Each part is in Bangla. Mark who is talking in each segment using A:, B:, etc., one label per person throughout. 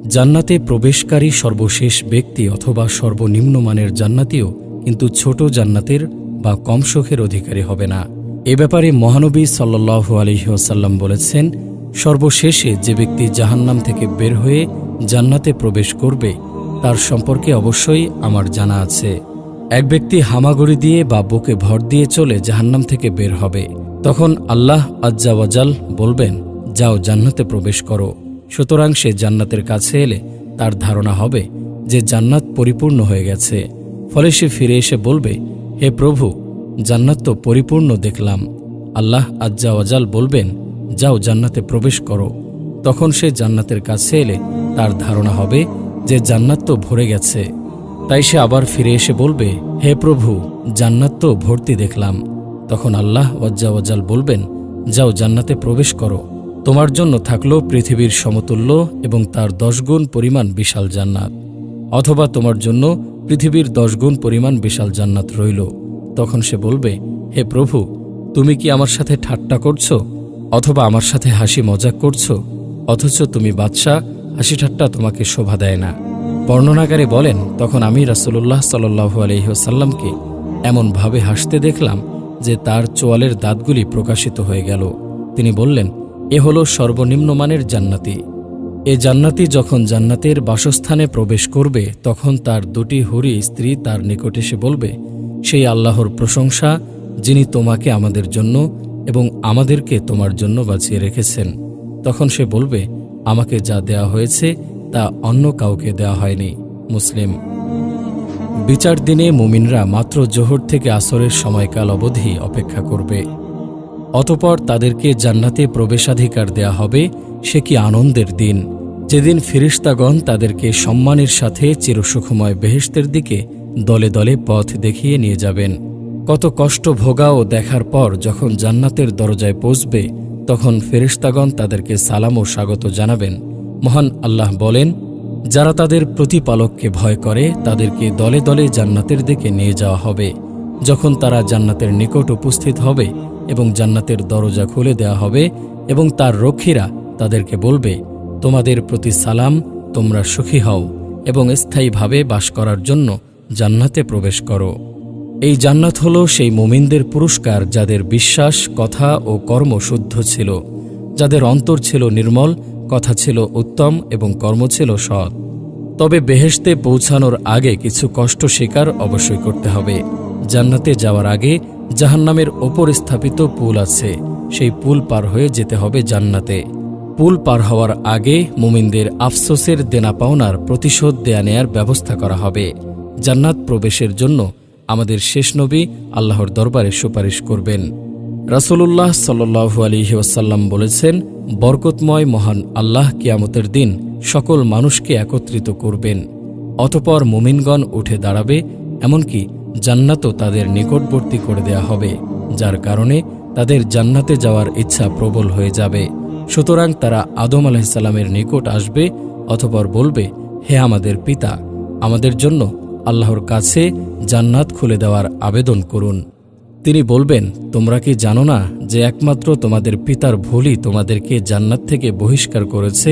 A: জান্নাতে প্রবেশকারী সর্বশেষ ব্যক্তি অথবা সর্বনিম্ন মানের জান্নাতীও কিন্তু ছোট জান্নাতের বা কম সুখের অধিকারী হবে না। এ ব্যাপারে মহানবী সাল্লাল্লাহু আলাইহি ওয়াসাল্লাম বলেছেন, সর্বশেষে যে ব্যক্তি জাহান্নাম থেকে বের হয়ে জান্নাতে প্রবেশ করবে তার সম্পর্কে অবশ্যই আমার জানা আছে। এক ব্যক্তি হামাগুড়ি দিয়ে বা বুকে ভর দিয়ে চলে জাহান্নাম থেকে বের হবে, তখন আল্লাহ আজ্জা ওয়াজাল বলবেন, যাও জান্নাতে প্রবেশ করো। সুতরাং সে জান্নাতের কাছে এলে তার ধারণা হবে যে জান্নাত পরিপূর্ণ হয়ে গেছে। ফলে সে ফিরে এসে বলবে, হে প্রভু, জান্নাত তো পরিপূর্ণ দেখলাম। আল্লাহ আজ্জা ওয়াজাল বলবেন, যাও জান্নাতে প্রবেশ করো। তখন সে জান্নাতের কাছে এলে তার ধারণা হবে যে জান্নাত তো ভরে গেছে। তাই সে আবার ফিরে এসে বলবে, হে প্রভু, জান্নাত তো ভর্তি দেখলাম। তখন আল্লাহ আজ্জা ওয়াজাল বলবেন, যাও জান্নাতে প্রবেশ করো। তোমার জন্য থাকলো পৃথিবীর সমতুল্য এবং তার 10 গুণ পরিমাণ বিশাল জান্নাত, অথবা তোমার জন্য পৃথিবীর 10 গুণ পরিমাণ বিশাল জান্নাত রইল। তখন সে বলবে, হে প্রভু, তুমি কি আমার সাথে ঠাট্টা করছো, অথবা আমার সাথে হাসি মজাক করছো? অথচ তুমি বাদশাহ, হাসি ঠাট্টা তোমাকে শোভা দেয় না। বর্ণনাকারী বলেন, তখন আমি রাসূলুল্লাহ সাল্লাল্লাহু আলাইহি ওয়াসাল্লামকে এমনভাবে হাসতে দেখলাম যে তার চোয়ালের দাঁতগুলি প্রকাশিত হয়ে গেল। তিনি বললেন, এ হলো সর্বনিম্ন মানের জান্নাতি। এ জান্নাতি যখন জান্নাতের বাসস্থানে প্রবেশ করবে তখন তার 2টি হুরি স্ত্রী তার নিকট এসে বলবে, সেই আল্লাহর প্রশংসা যিনি তোমাকে আমাদের জন্য এবং আমাদেরকে তোমার জন্য বাঁচিয়ে রেখেছেন। তখন সে বলবে, আমাকে যা দেয়া হয়েছে তা অন্য কাউকে দেয়া হয়নি। মুসলিম। বিচার দিনে মুমিনরা মাত্র জোহর থেকে আসরের সময়কাল অবধি অপেক্ষা করবে। অতঃপর তাদেরকে জান্নাতে প্রবেশাধিকার দেয়া হবে। সে কি আনন্দের দিন, যেদিন ফেরেশতাগণ তাদেরকে সম্মানের সাথে চিরসুখময় বেহেশতের দিকে দলে দলে পথ দেখিয়ে নিয়ে যাবেন। কত কষ্ট ভোগা ও দেখার পর যখন জান্নাতের দরজায় পৌঁছবে তখন ফেরেশতাগণ তাদেরকে সালাম ও স্বাগত জানাবেন। মহান আল্লাহ বলেন, যারা তাদের প্রতিপালককে ভয় করে তাদেরকে দলে দলে জান্নাতের দিকে নিয়ে যাওয়া হবে। যখন তারা জান্নাতের নিকট উপস্থিত হবে এবং জান্নাতের দরজা খুলে দেওয়া হবে এবং তার রক্ষীরা তাদেরকে বলবে, তোমাদের প্রতি সালাম, তোমরা সুখী হও এবং স্থায়ীভাবে বাস করার জন্য জান্নাতে প্রবেশ করো। এই জান্নাত হল সেই মুমিনদের পুরস্কার যাদের বিশ্বাস, কথা ও কর্ম শুদ্ধ ছিল, যাদের অন্তর ছিল নির্মল, কথা ছিল উত্তম এবং কর্ম ছিল সৎ। তবে বেহেশতে পৌঁছানোর আগে কিছু কষ্ট স্বীকার অবশ্যই করতে হবে। জান্নাতে যাওয়ার আগে জাহান্নামের ওপর স্থাপিত পুল আছে, সেই পুল পার হয়ে যেতে হবে জান্নাতে। পুল পার হওয়ার আগে মুমিনদের আফসোসের দেনা পাওনার প্রতিশোধ দেয়া নেয়ার ব্যবস্থা করা হবে। জান্নাত প্রবেশের জন্য আমাদের শেষ নবী আল্লাহর দরবারে সুপারিশ করবেন। রাসূলুল্লাহ সাল্লাল্লাহু আলাইহি ওয়াসাল্লাম বলেছেন, বরকতময় মহান আল্লাহ কিয়ামতের দিন সকল মানুষকে একত্রিত করবেন। অতঃপর মুমিনগণ উঠে দাঁড়াবে, এমনকি জান্নাতও তাদের নিকটবর্তী করে দেয়া হবে, যার কারণে তাদের জান্নাতে যাওয়ার ইচ্ছা প্রবল হয়ে যাবে। সুতরাং তারা আদম আলাইহিস সালামের নিকট আসবে, অতঃপর বলবে, হে আমাদের পিতা, আমাদের জন্য আল্লাহর কাছে জান্নাত খুলে দেওয়ার আবেদন করুন। তিনি বলবেন, তোমরা কি জানো না যে একমাত্র তোমাদের পিতার ভুলই তোমাদেরকে জান্নাত থেকে বহিষ্কার করেছে?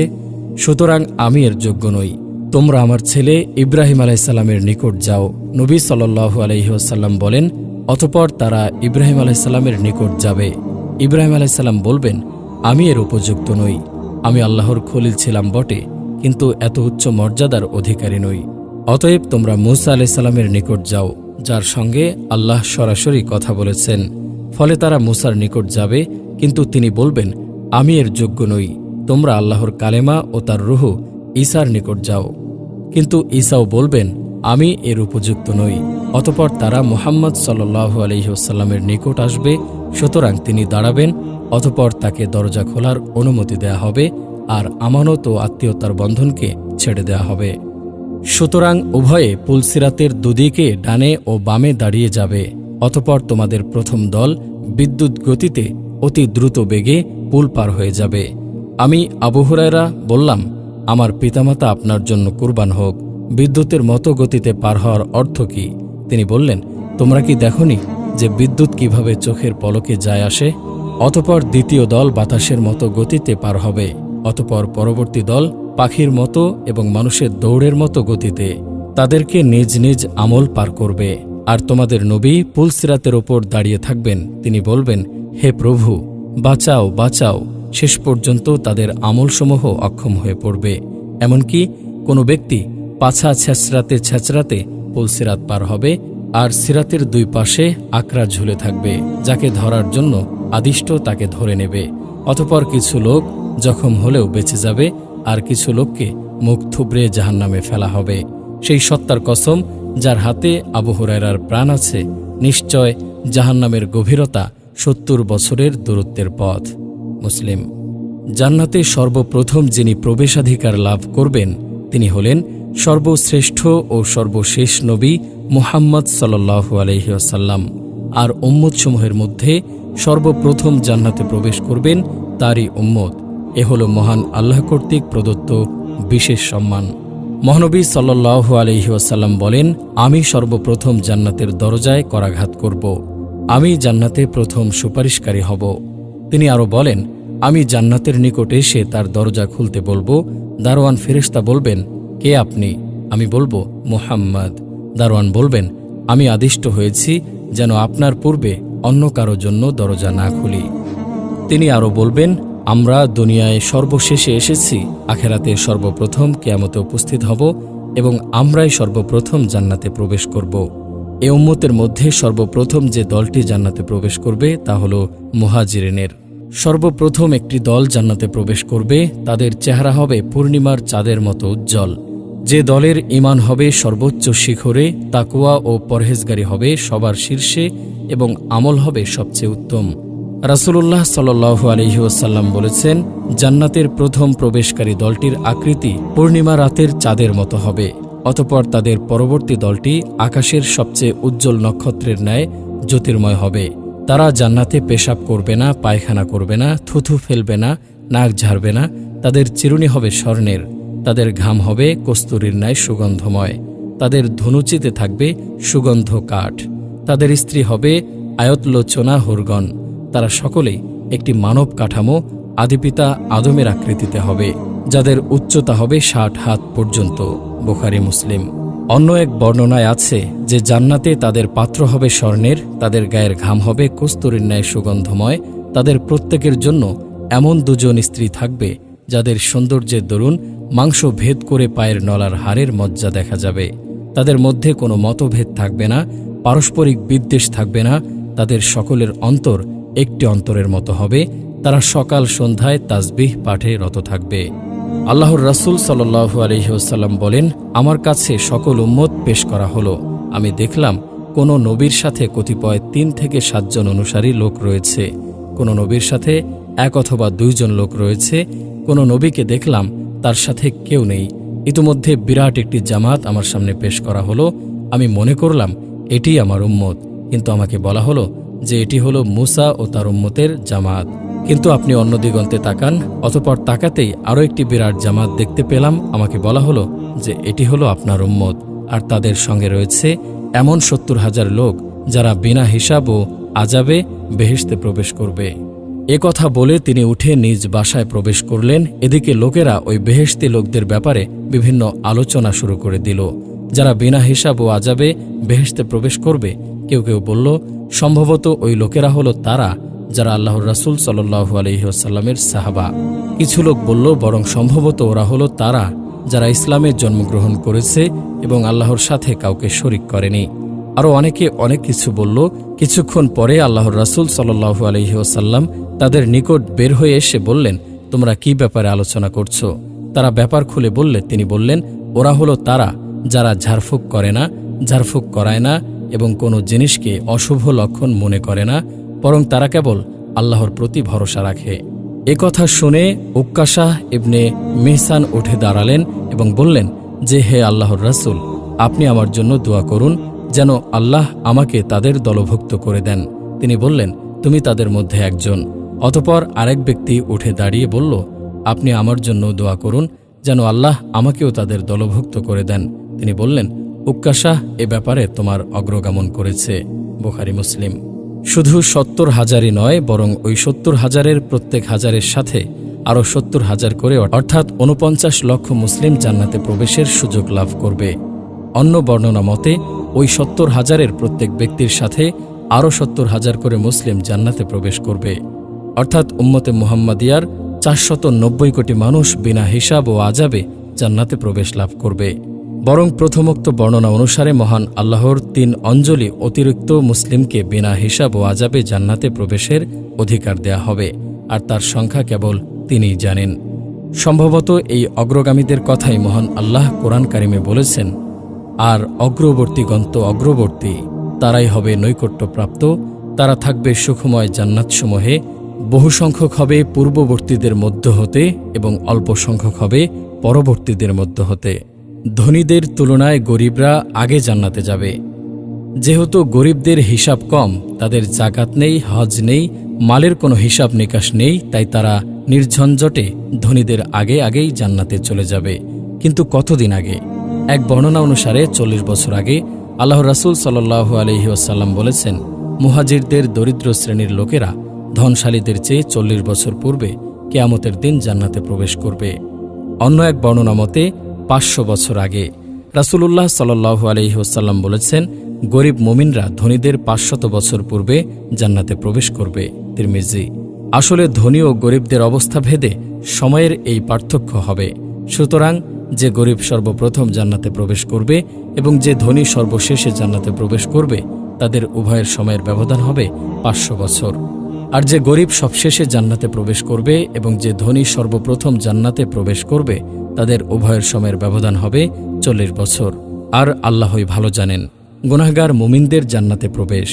A: সুতরাং আমি এর যোগ্য নই। তোমরা আমার ছেলে ইব্রাহিম আলাইহিস সালামের নিকট যাও। নবী সাল্লাল্লাহু আলাইহি ওয়াসাল্লাম বলেন, অতঃপর তারা ইব্রাহিম আলাইহিস সালামের নিকট যাবে। ইব্রাহিম আলাইহিস সালাম বলবেন, আমি এর উপযুক্ত নই। আমি আল্লাহর খলিল ছিলাম বটে, কিন্তু এত উচ্চ মর্যাদার অধিকারী নই। অতএব তোমরা মূসা আলাইহিস সালামের নিকট যাও, যার সঙ্গে আল্লাহ সরাসরি কথা বলেছেন। ফলে তারা মূসার নিকট যাবে, কিন্তু তিনি বলবেন, আমি এর যোগ্য নই। তোমরা আল্লাহর কালেমা ও তার রূহ ঈসার নিকট যাও। কিন্তু ঈসাও বলবেন, আমি এর উপযুক্ত নই। অতঃপর তারা মুহাম্মদ সাল্লাল্লাহু আলাইহি ওয়াসাল্লামের নিকট আসবে। সুতরাং তিনি দাঁড়াবেন, অতঃপর তাকে দরজা খোলার অনুমতি দেয়া হবে আর আমানত ও আত্মীয়তার বন্ধনকে ছেড়ে দেয়া হবে। সুতরাং উভয়ে পুলসিরাতের দুদিকে ডানে ও বামে দাঁড়িয়ে যাবে। অতঃপর তোমাদের প্রথম দল বিদ্যুৎ গতিতে অতি দ্রুত বেগে পুল পার হয়ে যাবে। আমি আবু হুরায়রা বললাম, আমার পিতামাতা আপনার জন্য কুরবান হোক। বিদ্যুতের মতো গতিতে পার হওয়ার অর্থ কি? তিনি বললেন, তোমরা কি দেখনি যে বিদ্যুৎ কিভাবে চোখের পলকে যায় আসে? অতঃপর দ্বিতীয় দল বাতাসের মতো গতিতে পার হবে। অতঃপর পরবর্তী দল পাখির মতো এবং মানুষের দৌড়ের মতো গতিতে তাদেরকে নিজ নিজ আমল পার করবে। আর তোমাদের নবী পুলসিরাতের ওপর দাঁড়িয়ে থাকবেন, তিনি বলবেন, হে প্রভু, বাঁচাও বাঁচাও। শেষ পর্যন্ত তাদের আমলসমূহ অক্ষম হয়ে পড়বে। এমনকি কোনো ব্যক্তি পাছা ছেঁচড়াতে ছেঁচড়াতে পুলসিরাত পার হবে, আর সিরাতের দুই পাশে আকড়া ঝুলে থাকবে, যাকে ধরার জন্য আদিষ্ট তাকে ধরে নেবে। অতঃপর কিছু লোক জখম হলেও বেঁচে যাবে, আর কিছু লোককে মুখ থুবড়ে জাহান্নামে ফেলা হবে। সেই সত্তার কসম যার হাতে আবু হুরায়রার প্রাণ আছে, নিশ্চয় জাহান্নামের গভীরতা ৭০ বছরের দূরত্বের পথ। মুসলিম। জান্নাতে সর্বপ্রথম যিনি প্রবেশাধিকার লাভ করবেন তিনি হলেন সর্বশ্রেষ্ঠ ও সর্বশেষ নবী মুহাম্মদ সাল্লাল্লাহু আলাইহি ওয়াসাল্লাম। আর উম্মতসমূহের মধ্যে সর্বপ্রথম জান্নাতে প্রবেশ করবেন তারই উম্মত। এ হল মহান আল্লাহ কর্তৃক প্রদত্ত বিশেষ সম্মান। মহানবী সাল্লাল্লাহু আলাইহি ওয়াসাল্লাম বলেন, আমি সর্বপ্রথম জান্নাতের দরজায় করাঘাত করব। আমি জান্নাতে প্রথম সুপারিশকারী হব। তিনি আরও বলেন, আমি জান্নাতের নিকট এসে তার দরজা খুলতে বলবো। দারোয়ান ফেরেশতা বলবেন, কে আপনি? আমি বলবো, মুহাম্মদ। দারোয়ান বলবেন, আমি আদিষ্ট হয়েছি যেন আপনার পূর্বে অন্য কারো জন্য দরজা না খুলি। তিনি আরও বলবেন, আমরা দুনিয়ায় সর্বশেষে এসেছি, আখেরাতে সর্বপ্রথম কিয়ামতে উপস্থিত হব এবং আমরাই সর্বপ্রথম জান্নাতে প্রবেশ করব। এ উম্মতের মধ্যে সর্বপ্রথম যে দলটি জান্নাতে প্রবেশ করবে তা হল মুহাজিরিনের। সর্বপ্রথম একটি দল জান্নাতে প্রবেশ করবে, তাদের চেহারা হবে পূর্ণিমার চাঁদের মতো উজ্জ্বল। যে দলের ঈমান হবে সর্বোচ্চ শিখরে, তাকওয়া ও পরহেজগারি হবে সবার শীর্ষে এবং আমল হবে সবচেয়ে উত্তম। রাসূলুল্লাহ সাল্লাল্লাহু আলাইহি ওয়াসাল্লাম বলেছেন, জান্নাতের প্রথম প্রবেশকারী দলটির আকৃতি পূর্ণিমা রাতের চাঁদের মতো হবে। অতঃপর তাদের পরবর্তী দলটি আকাশের সবচেয়ে উজ্জ্বল নক্ষত্রের ন্যায় জ্যোতির্ময় হবে। তারা জান্নাতে পেশাব করবে না, পায়খানা করবে না, থুথু ফেলবে না, নাক ঝাড়বে না। তাদের চিরুনি হবে স্বর্ণের, তাদের ঘাম হবে কস্তুরীর ন্যায় সুগন্ধময়, তাদের ধনুচিতে থাকবে সুগন্ধ কাঠ, তাদের স্ত্রী হবে আয়তলোচনা হুরগণ। তারা সকলেই একটি মানব কাঠামো আদিপিতা আদমের আকৃতিতে হবে, যাদের উচ্চতা হবে ৬০ হাত পর্যন্ত। বুখারী মুসলিম। অন্য এক বর্ণনায় আছে যে জান্নাতে তাদের পাত্র হবে স্বর্ণের, তাদের গায়ের ঘাম হবে কস্তুরীর ন্যায় সুগন্ধময়। তাদের প্রত্যেকের জন্য এমন দুজন স্ত্রী থাকবে যাদের সৌন্দর্যের দরুন মাংস ভেদ করে পায়ের নলার হাড়ের মজ্জা দেখা যাবে। তাদের মধ্যে কোনো মতভেদ থাকবে না, পারস্পরিক বিদ্বেষ থাকবে না। তাদের সকলের অন্তর একটি অন্তরের মতো হবে। তারা সকাল সন্ধ্যায় তাসবিহ পাঠে রত থাকবে। আল্লাহর রাসূল সাল্লাল্লাহু আলাইহি ওয়াসাল্লাম বলেন, আমার কাছে সকল উম্মত পেশ করা হলো। আমি দেখলাম কোন নবীর সাথে কতিপয় ৩ থেকে ৭ জন অনুসারী লোক রয়েছে, কোন নবীর সাথে ১ অথবা ২ জন লোক রয়েছে, কোন নবীকে দেখলাম তার সাথে কেউ নেই। ইতিমধ্যে বিরাট একটি জামাত আমার সামনে পেশ করা হলো। আমি মনে করলাম এটি আমার উম্মত, কিন্তু আমাকে বলা হলো যে এটি হলো মূসা ও তার উম্মতের জামাত। কিন্তু আপনি অন্য দিগন্তে তাকান। অতঃপর তাকাতেই আরও একটি বিরাট জামাত দেখতে পেলাম। আমাকে বলা হলো যে এটি হলো আপনার উম্মত, আর তাদের সঙ্গে রয়েছে এমন ৭০,০০০ লোক যারা বিনা হিসাব ও আযাবে বেহেশতে প্রবেশ করবে। এ কথা বলে তিনি উঠে নিজ বাসায় প্রবেশ করলেন। এদিকে লোকেরা ওই বেহেশতি লোকদের ব্যাপারে বিভিন্ন আলোচনা শুরু করে দিল, যারা বিনা হিসাব ও আযাবে বেহেশতে প্রবেশ করবে। কেউ কেউ বলল, সম্ভবত ওই লোকেরা হলো তারা যারা আল্লাহর রাসূল সাল্লাল্লাহু আলাইহি ওয়াসাল্লামের সাহাবা। কিছু লোক বলল, বরং সম্ভবত ওরা হলো তারা যারা ইসলামে জন্মগ্রহণ করেছে এবং আল্লাহর সাথে কাউকে শরিক করেনি। আরও অনেকে অনেক কিছু বলল। কিছুক্ষণ পরে আল্লাহর রাসূল সাল্লাল্লাহু আলাইহি ওয়াসাল্লাম তাদের নিকট বের হয়ে এসে বললেন, তোমরা কি ব্যাপারে আলোচনা করছো? তারা ব্যাপার খুলে বললে তিনি বললেন, ওরা হলো তারা যারা ঝাড়ফুঁক করে না, ঝাড়ফুঁক করায় না এবং কোনো জিনিসকে অশুভ লক্ষণ মনে করে না, বরং তারা কেবল আল্লাহর প্রতি ভরসা রাখে। এ কথা শুনে উক্কাশা ইবনে মিহসান উঠে দাঁড়ালেন এবং বললেন যে, হে আল্লাহর রাসূল, আপনি আমার জন্য দোয়া করুন যেন আল্লাহ আমাকে তাদের দলভুক্ত করে দেন। তিনি বললেন, তুমি তাদের মধ্যে একজন। অতঃপর আরেক ব্যক্তি উঠে দাঁড়িয়ে বলল, আপনি আমার জন্য দোয়া করুন যেন আল্লাহ আমাকেও তাদের দলভুক্ত করে দেন। তিনি বললেন, উক্কাশা এ ব্যাপারে তোমার অগ্রগামন করেছে। বুখারী মুসলিম। শুধু ৭০,০০০ই নয়, বরং ওই ৭০,০০০-এর প্রত্যেক হাজারের সাথে আরও ৭০,০০০ করে অর্থাৎ ৪৯ লক্ষ মুসলিম জান্নাতে প্রবেশের সুযোগ লাভ করবে। অন্য বর্ণনা মতে ওই ৭০,০০০-এর প্রত্যেক ব্যক্তির সাথে আরও ৭০,০০০ করে মুসলিম জান্নাতে প্রবেশ করবে। অর্থাৎ উম্মতে মুহাম্মাদিয়ার ৪৯০ কোটি মানুষ বিনা হিসাব ও আযাবে জান্নাতে প্রবেশ লাভ করবে। বরং প্রথমোক্ত বর্ণনা অনুসারে মহান আল্লাহর ৩ অঞ্জলি অতিরিক্ত মুসলিমকে বিনা হিসাব ও আযাবে জান্নাতে প্রবেশের অধিকার দেয়া হবে, আর তার সংখ্যা কেবল তিনিই জানেন। সম্ভবত এই অগ্রগামীদের কথাই মহান আল্লাহ কোরআন কারিমে বলেছেন, আর অগ্রবর্তীগণ তো অগ্রবর্তী, তারাই হবে নৈকট্যপ্রাপ্ত, তারা থাকবে সুখময় জান্নাতসমূহে, বহু সংখ্যক হবে পূর্ববর্তীদের মধ্য হতে এবং অল্প সংখ্যক হবে পরবর্তীদের মধ্য হতে। ধনীদের তুলনায় গরিবরা আগে জান্নাতে যাবে। যেহেতু গরিবদের হিসাব কম, তাদের জাকাত নেই, হজ নেই, মালের কোনো হিসাব নিকাশ নেই, তাই তারা নির্ঝঞ্ঝটে ধনীদের আগেই জান্নাতে চলে যাবে। কিন্তু কতদিন আগে? এক বর্ণনা অনুসারে ৪০ বছর আগে আল্লাহর রাসূল সাল্লাল্লাহু আলাইহি ওয়াসাল্লাম বলেছেন, মুহাজিরদের দরিদ্র শ্রেণীর লোকেরা ধনশালীদের চেয়ে ৪০ বছর পূর্বে কিয়ামতের দিন জান্নাতে প্রবেশ করবে। অন্য এক বর্ণনা মতে ৫০০ বছর আগে রাসূলুল্লাহ সাল্লাল্লাহু আলাইহি ওয়াসাল্লাম বলেছেন, গরিব মুমিনরা ধনীদের ৫০০ বছর পূর্বে জান্নাতে প্রবেশ করবে। তিরমিজি। আসলে ধনী ও গরিবদের অবস্থা ভেদে সময়ের এই পার্থক্য হবে। সুতরাং যে গরিব সর্বপ্রথম জান্নাতে প্রবেশ করবে এবং যে ধনী সর্বশেষে জান্নাতে প্রবেশ করবে, তাদের উভয়ের সময়ের ব্যবধান হবে ৫০০ বছর। আর যে গরিব সবশেষে জান্নাতে প্রবেশ করবে এবং যে ধনী সর্বপ্রথম জান্নাতে প্রবেশ করবে, তাদের উভয়ের সময়ের ব্যবধান হবে ৪০ বছর। আর আল্লাহই ভালো জানেন। গুনাহগার মুমিনদের জান্নাতে প্রবেশ।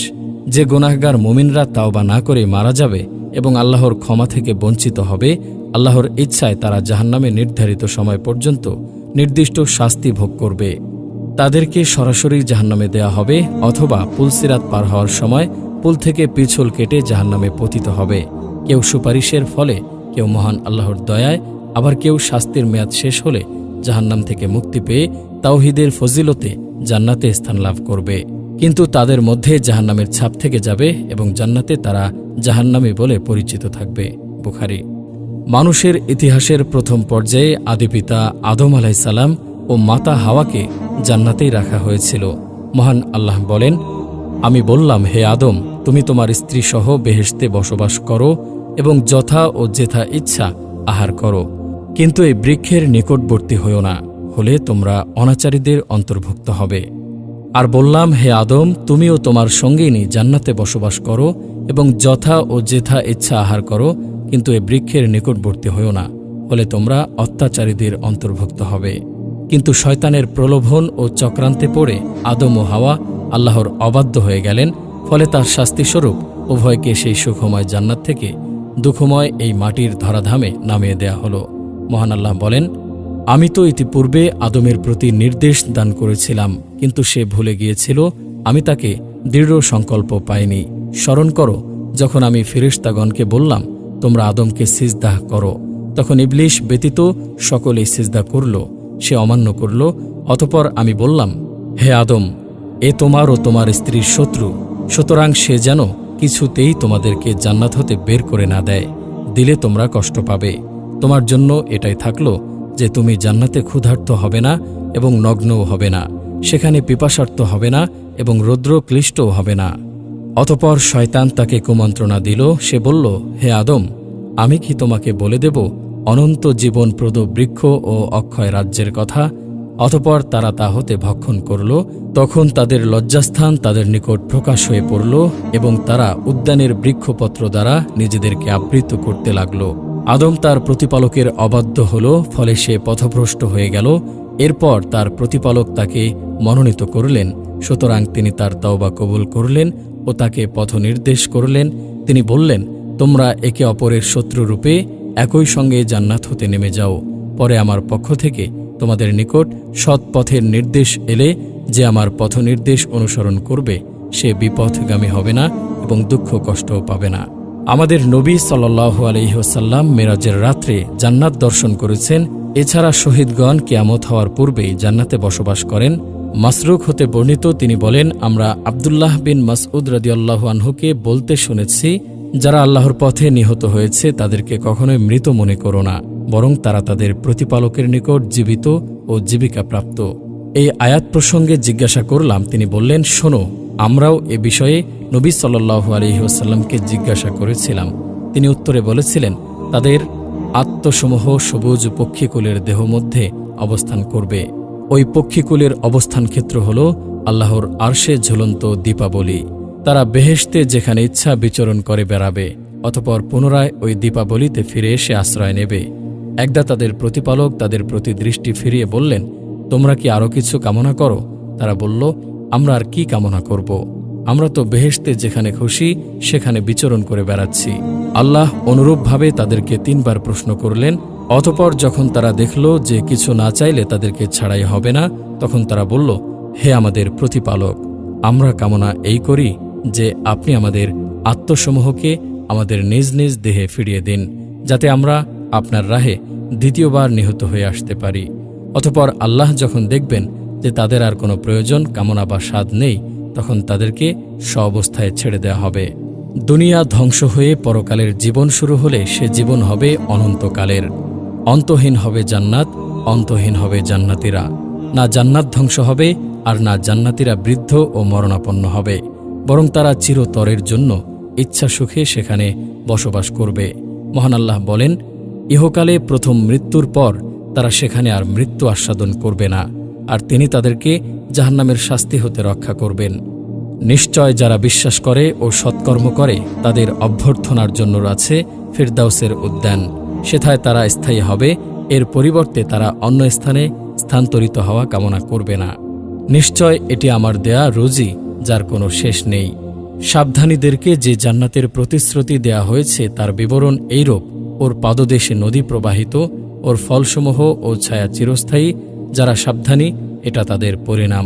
A: যে গুনাহগার মুমিনরা তাওবা না করে মারা যাবে এবং আল্লাহর ক্ষমা থেকে বঞ্চিত হবে, আল্লাহর ইচ্ছায় তারা জাহান্নামে নির্ধারিত সময় পর্যন্ত নির্দিষ্ট শাস্তি ভোগ করবে। তাদেরকে সরাসরি জাহান্নামে দেয়া হবে, অথবা পুলসিরাত পার হওয়ার সময় পুল থেকে পিছল কেটে জাহান্নামে পতিত হবে। কেউ সুপারিশের ফলে, কেউ মহান আল্লাহর দয়ায়, আবার কেউ শাস্তির মেয়াদ শেষ হলে জাহান্নাম থেকে মুক্তি পেয়ে তাওহীদের ফজিলতে জান্নাতে স্থান লাভ করবে। কিন্তু তাদের মধ্যে জাহান্নামের ছাপ থেকে যাবে এবং জান্নাতে তারা জাহান্নামী বলে পরিচিত থাকবে। বুখারী। মানুষের ইতিহাসের প্রথম পর্যায়ে আদিপিতা আদম আলাইহিসসালাম ও মাতা হাওয়াকে জান্নাতেই রাখা হয়েছিল। মহান আল্লাহ বলেন, আমি বললাম, হে আদম, তুমি তোমার স্ত্রী সহ বেহেশতে বসবাস করো এবং যথা ও যেথা ইচ্ছা আহার করো, কিন্তু এই বৃক্ষের নিকটবর্তী হইও না, হলে তোমরা অনাচারীদের অন্তর্ভুক্ত হবে। আর বললাম, হে আদম, তুমিও তোমার সঙ্গিনী জান্নাতে বসবাস করো এবং যথা ও যেথা ইচ্ছা আহার করো, কিন্তু এই বৃক্ষের নিকটবর্তী হইও না, হলে তোমরা অত্যাচারীদের অন্তর্ভুক্ত হবে। কিন্তু শয়তানের প্রলোভন ও চক্রান্তে পড়ে আদম ও হাওয়া আল্লাহর অবাধ্য হয়ে গেলেন। ফলে তার শাস্তিস্বরূপ উভয়কে সেই সুখময় জান্নাত থেকে দুঃখময় এই মাটির ধরাধামে নামিয়ে দেয়া হল। মহান আল্লাহ বলেন, আমি তো ইতিপূর্বে আদমের প্রতি নির্দেশ দান করেছিলাম, কিন্তু সে ভুলে গিয়েছিল, আমি তাকে দৃঢ় সংকল্প পাইনি। স্মরণ করো, যখন আমি ফেরেশতাগণকে বললাম, তোমরা আদমকে সিজদা করো, তখন ইবলিশ ব্যতীত সকলেই সিজদা করল, সে অমান্য করল। অতঃপর আমি বললাম, হে আদম, এ তোমার ও তোমার স্ত্রীর শত্রু, সুতরাং সে যেন কিছুতেই তোমাদেরকে জান্নাত হতে বের করে না দেয়, দিলে তোমরা কষ্ট পাবে। তোমার জন্য এটাই থাকলো যে তুমি জান্নাতে ক্ষুধার্ত হবে না এবং নগ্নও হবে না, সেখানে পিপাসার্ত হবে না এবং রৌদ্র ক্লিষ্টও হবে না। অতঃপর শয়তান তাকে কুমন্ত্রণা দিল। সে বলল, হে আদম, আমি কি তোমাকে বলে দেব অনন্ত জীবনপ্রদ বৃক্ষ ও অক্ষয় রাজ্যের কথা? অতঃপর তারা তা হতে ভক্ষণ করল। তখন তাদের লজ্জাস্থান তাদের নিকট প্রকাশ হয়ে পড়ল এবং তারা উদ্যানের বৃক্ষপত্র দ্বারা নিজেদেরকে আবৃত করতে লাগল। আদম তার প্রতিপালকের অবাধ্য হল, ফলে সে পথভ্রষ্ট হয়ে গেল। এরপর তার প্রতিপালক তাকে মনোনীত করলেন, সুতরাং তিনি তার তওবা কবুল করলেন ও তাকে পথ নির্দেশ করলেন। তিনি বললেন, তোমরা একে অপরের শত্রুরূপে একই সঙ্গে জান্নাত হতে নেমে যাও। পরে আমার পক্ষ থেকে তোমাদের নিকট সৎ পথের নির্দেশ এলে যে আমার পথ নির্দেশ অনুসরণ করবে সে বিপথগামী হবে না এবং দুঃখ কষ্টও পাবে না। আমাদের নবী সাল্লাল্লাহু আলাইহি ওয়াসাল্লাম মেরাজের রাত্রে জান্নাত দর্শন করেছেন। এছাড়া শহীদগণ কিয়ামত হওয়ার পূর্বেই জান্নাতে বসবাস করেন। মাসরুক হতে বর্ণিত, তিনি বলেন, আমরা আব্দুল্লাহ বিন মাসউদ রাদিয়াল্লাহু আনহুকে বলতে শুনেছি, যারা আল্লাহর পথে নিহত হয়েছে তাদেরকে কখনোই মৃত মনে করো না, বরং তারা তাদের প্রতিপালকের নিকট জীবিত ও জীবিকা প্রাপ্ত। এই আয়াত প্রসঙ্গে জিজ্ঞাসা করলাম, তিনি বললেন, শোনো, আমরাও এ বিষয়ে নবী সাল্লাল্লাহু আলাইহি ওয়াসাল্লামকে জিজ্ঞাসা করেছিলাম। তিনি উত্তরে বলেছিলেন, তাদের আত্মসমূহ সবুজ পক্ষীকুলের দেহ মধ্যে অবস্থান করবে। ওই পক্ষীকুলের অবস্থান ক্ষেত্র হল আল্লাহর আরশে ঝুলন্ত দীপাবলি। তারা বেহেশতে যেখানে ইচ্ছা বিচরণ করে বেড়াবে, অতঃপর পুনরায় ওই দীপাবলিতে ফিরে এসে আশ্রয় নেবে। একদা তাদের প্রতিপালক তাদের প্রতি দৃষ্টি ফিরিয়ে বললেন, তোমরা কি আরও কিছু কামনা করো? তারা বলল, আমরা আর কি কামনা করব? আমরা তো বেহেশতে যেখানে খুশি সেখানে বিচরণ করে বেড়াচ্ছি। আল্লাহ অনুরূপভাবে তাদেরকে 3 বার প্রশ্ন করলেন। অতঃপর যখন তারা দেখল যে কিছু না চাইলে তাদেরকে ছাড়াই হবে না, তখন তারা বলল, হে আমাদের প্রতিপালক, আমরা কামনা এই করি যে আপনি আমাদের আত্মসমূহকে আমাদের নিজ নিজ দেহে ফিরিয়ে দিন, যাতে আমরা আপনার রাহে দ্বিতীয়বার নিহত হয়ে আসতে পারি। অতঃপর আল্লাহ যখন দেখবেন যে তাদের আর কোনো প্রয়োজন, কামনা বা স্বাদ নেই, তখন তাদেরকে স্ব-অবস্থায় ছেড়ে দেওয়া হবে। দুনিয়া ধ্বংস হয়ে পরকালের জীবন শুরু হলে সে জীবন হবে অনন্তকালের। অন্তহীন হবে জান্নাত, অন্তহীন হবে জান্নাতীরা। না জান্নাত ধ্বংস হবে আর না জান্নাতীরা বৃদ্ধ ও মরণাপন্ন হবে, বরং তারা চিরতরের জন্য ইচ্ছা সুখে সেখানে বসবাস করবে। মহান আল্লাহ বলেন, ইহকালে প্রথম মৃত্যুর পর তারা সেখানে আর মৃত্যু আস্বাদন করবে না, আর তিনি তাদেরকে জাহান্নামের শাস্তি হতে রক্ষা করবেন। নিশ্চয় যারা বিশ্বাস করে ও সৎকর্ম করে তাদের অভ্যর্থনার জন্য আছে ফিরদাউসের উদ্যান, সেথায় তারা স্থায়ী হবে। এর পরিবর্তে তারা অন্য স্থানে স্থানান্তরিত হওয়া কামনা করবে না। নিশ্চয় এটি আমার দেয়া রুজি, যার কোনো শেষ নেই। সাবধানীদেরকে যে জান্নাতের প্রতিশ্রুতি দেয়া হয়েছে তার বিবরণ এইরূপ, ওর পাদদেশে নদী প্রবাহিত, ওর ফলসমূহ ও ছায়া চিরস্থায়ী। যারা সাবধানী এটা তাদের পরিণাম,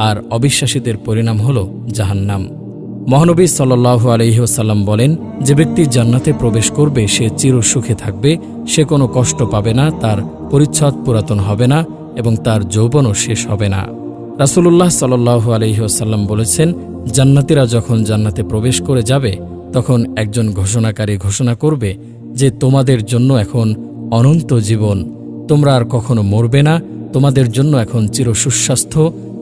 A: আর অবিশ্বাসীদের পরিণাম হল জাহান্নাম। মহানবী সাল্লাল্লাহু আলাইহি ওয়াসাল্লাম বলেন, যে ব্যক্তি জান্নাতে প্রবেশ করবে সে চিরসুখে থাকবে, সে কোনো কষ্ট পাবে না, তার পরিচ্ছদ পুরাতন হবে না এবং তার যৌবনও শেষ হবে না। রাসূলুল্লাহ সাল্লাল্লাহু আলাইহি ওয়াসাল্লাম বলেছেন, জান্নাতীরা যখন জান্নাতে প্রবেশ করে যাবে তখন একজন ঘোষণাকারী ঘোষণা করবে যে তোমাদের জন্য এখন অনন্ত জীবন, তোমরা আর কখনো মরবে না, তোমাদের জন্য এখন চির সুস্বাস্থ্য,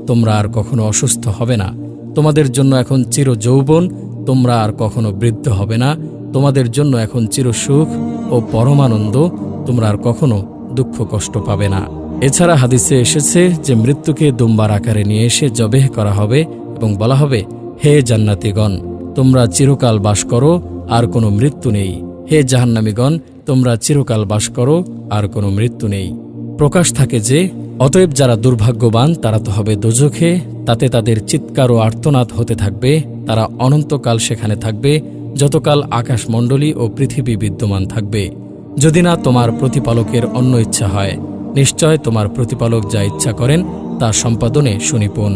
A: তোমরা আর কখনো অসুস্থ হবে না, তোমাদের জন্য এখন চির যৌবন, তোমরা আর কখনো বৃদ্ধ হবে না, তোমাদের জন্য এখন চির সুখ ও পরমানন্দ, তোমরা আর কখনো দুঃখ কষ্ট পাবে না। এছাড়া হাদিসে এসেছে যে মৃত্যুকে দুম্বার আকারে নিয়ে এসে জবেহ করা হবে এবং বলা হবে, হে জান্নাতীগণ, তোমরা চিরকাল বাস করো, আর কোনো মৃত্যু নেই। হে জাহান্নামীগণ, তোমরা চিরকাল বাস করো, আর কোনো মৃত্যু নেই। প্রকাশ থাকে যে অতএব যারা দুর্ভাগ্যবান তারা তো হবে দোজখে, তাতে তাদের চিৎকার ও আর্তনাদ হতে থাকবে। তারা অনন্তকাল সেখানে থাকবে, যতকাল আকাশমণ্ডলী ও পৃথিবী বিদ্যমান থাকবে, যদি না তোমার প্রতিপালকের অন্য ইচ্ছা হয়। নিশ্চয় তোমার প্রতিপালক যা ইচ্ছা করেন তা সম্পাদনে সুনিপুণ।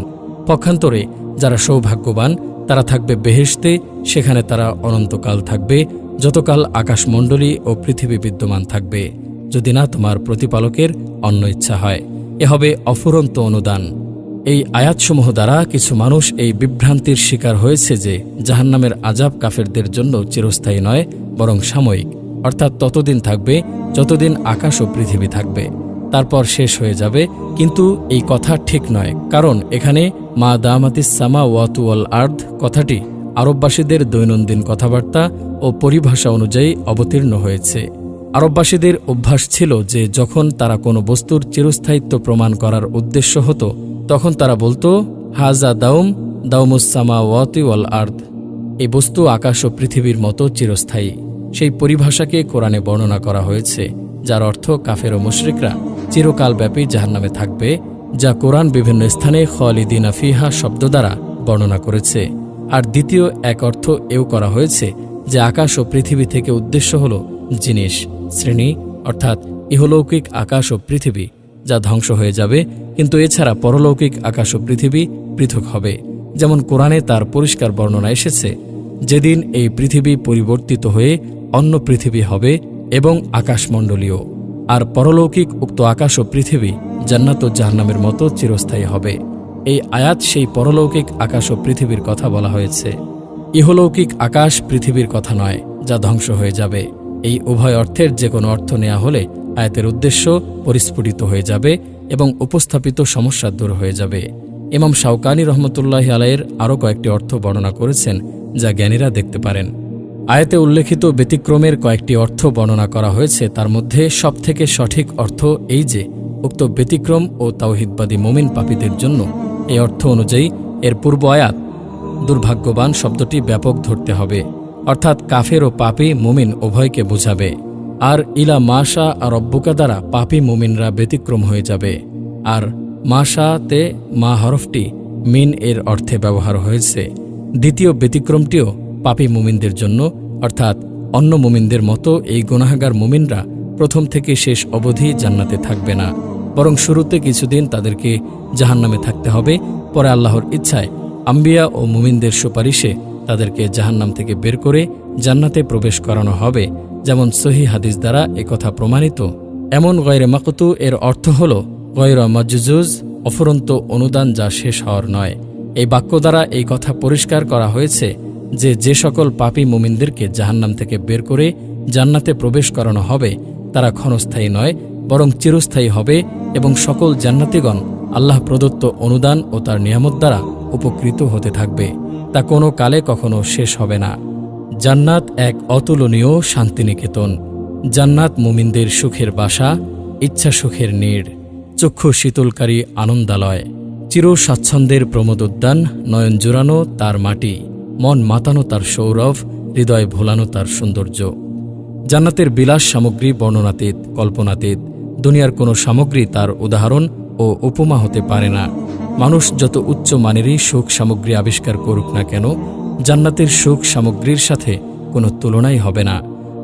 A: পক্ষান্তরে যারা সৌভাগ্যবান তারা থাকবে বেহেশতে, সেখানে তারা অনন্তকাল থাকবে, যতকাল আকাশমণ্ডলী ও পৃথিবী বিদ্যমান থাকবে, যদি না তোমার প্রতিপালকের অন্য ইচ্ছা হয়। এ হবে অফুরন্ত অনুদান। এই আয়াতসমূহ দ্বারা কিছু মানুষ এই বিভ্রান্তির শিকার হয়েছে যে জাহান্নামের আযাব কাফেরদের জন্য চিরস্থায়ী নয়, বরং সাময়িক, অর্থাৎ ততদিন থাকবে যতদিন আকাশ ও পৃথিবী থাকবে, তারপর শেষ হয়ে যাবে। কিন্তু এই কথা ঠিক নয়, কারণ এখানে মা দামাতিস সামাওয়াতু ওয়াল আরদ কথাটি আরববাসীদের দৈনন্দিন কথাবার্তা ও পরিভাষা অনুযায়ী অবতীর্ণ হয়েছে। আরববাসীদের অভ্যাস ছিল যে যখন তারা কোনো বস্তুর চিরস্থায়িত্ব প্রমাণ করার উদ্দেশ্য হতো তখন তারা বলতো, হাজা দাউমুস সামাওয়াতি ওয়াল আরদ, এই বস্তু আকাশ ও পৃথিবীর মতো চিরস্থায়ী। সেই পরিভাষাকে কোরআনে বর্ণনা করা হয়েছে, যার অর্থ কাফের ও মুশরিকরা চিরকালব্যাপী জাহান্নামে থাকবে, যা কোরআন বিভিন্ন স্থানে খালিদিনা ফিহা শব্দ দ্বারা বর্ণনা করেছে। আর দ্বিতীয় এক অর্থ এও করা হয়েছে যে আকাশ ও পৃথিবী থেকে উদ্দেশ্য হল জিনিস, শ্রেণী, অর্থাৎ ইহলৌকিক আকাশ ও পৃথিবী, যা ধ্বংস হয়ে যাবে, কিন্তু এছাড়া পরলৌকিক আকাশ ও পৃথিবী পৃথক হবে। যেমন কোরআনে তার পরিষ্কার বর্ণনা এসেছে, যেদিন এই পৃথিবী পরিবর্তিত হয়ে অন্য পৃথিবী হবে এবং আকাশমণ্ডলীয়, আর পরলৌকিক উক্ত আকাশ ও পৃথিবী জান্নাত ও জাহান্নামের মতো চিরস্থায়ী হবে। এই আয়াত সেই পরলৌকিক আকাশ ও পৃথিবীর কথা বলা হয়েছে, ইহলৌকিক আকাশ পৃথিবীর কথা নয়। যা ধ্বংস হয়ে যাবে। এই উভয় অর্থের যে কোনো অর্থ নেওয়া হলে আয়াতের উদ্দেশ্য পরিস্ফুটিত হয়ে যাবে এবং উপস্থাপিত সমস্যা দূর হয়ে যাবে। ইমাম শাওকানি রহমতুল্লাহি আলাইহির আরও কয়েকটি অর্থ বর্ণনা করেছেন, যা জ্ঞানীরা দেখতে পারেন। আয়াতে উল্লেখিত ব্যতিক্রমের কয়েকটি অর্থ বর্ণনা করা হয়েছে। তার মধ্যে সবথেকে সঠিক অর্থ এই যে, উক্ত ব্যতিক্রম ও তাওহিদবাদী মুমিন পাপীদের জন্য এই অর্থ অনুযায়ী এর পূর্ব আয়াত দুর্ভাগ্যবান শব্দটি ব্যাপক ধরতে হবে, অর্থাৎ কাফের ও পাপী মুমিন উভয়কে বোঝাবে। আর ইলা মাশা আর রব্বুকা দ্বারা পাপী মুমিনরা ব্যতিক্রম হয়ে যাবে। আর মাশাতে মা হরফটি মিন এর অর্থে ব্যবহার হয়েছে। দ্বিতীয় ব্যতিক্রমটিও পাপী মুমিনদের জন্য, অর্থাৎ অন্য মুমিনদের মতো এই গুনাহগার মুমিনরা প্রথম থেকে শেষ অবধি জান্নাতে থাকবে না, বরং শুরুতে কিছুদিন তাদেরকে জাহান্নামে থাকতে হবে। পরে আল্লাহর ইচ্ছায় আম্বিয়া ও মুমিনদের সুপারিশে তাদেরকে জাহান্নাম থেকে বের করে জান্নাতে প্রবেশ করানো হবে, যেমন সহিহ হাদিস দ্বারা একথা প্রমাণিত। এমন গয়রে মাকতু এর অর্থ হল গয়রা মাজজুজ, অফুরন্ত অনুদান যা শেষ হওয়ার নয়। এই বাক্য দ্বারা এই কথা পরিষ্কার করা হয়েছে যে যে সকল পাপী মুমিনদেরকে জাহান্নাম থেকে বের করে জান্নাতে প্রবেশ করানো হবে তারা ক্ষণস্থায়ী নয়, বরং চিরস্থায়ী হবে এবং সকল জান্নাতীগণ আল্লাহ প্রদত্ত অনুদান ও তার নিয়ামত দ্বারা উপকৃত হতে থাকবে, তা কোনো কালে কখনো শেষ হবে না। জান্নাত এক অতুলনীয় শান্তিনিকেতন। জান্নাত মুমিনদের সুখের বাসা, ইচ্ছা সুখের নীড়, চক্ষু শীতলকারী আনন্দালয়, চির স্বাচ্ছন্দ্যের প্রমোদোদ্যান, নয়ন জুড়ানো তার মাটি, মন মাতানো তার সৌরভ, হৃদয় ভোলানো তার সৌন্দর্য। জান্নাতের বিলাস সামগ্রী বর্ণনাতীত, কল্পনাতীত। দুনিয়ার কোনো সামগ্রী তার উদাহরণ ও উপমা হতে পারে না। মানুষ যত উচ্চ মানেরই সুখ সামগ্রী আবিষ্কার করুক না কেন, জান্নাতের সুখ সামগ্রীর সাথে কোনো তুলনাই হবে না।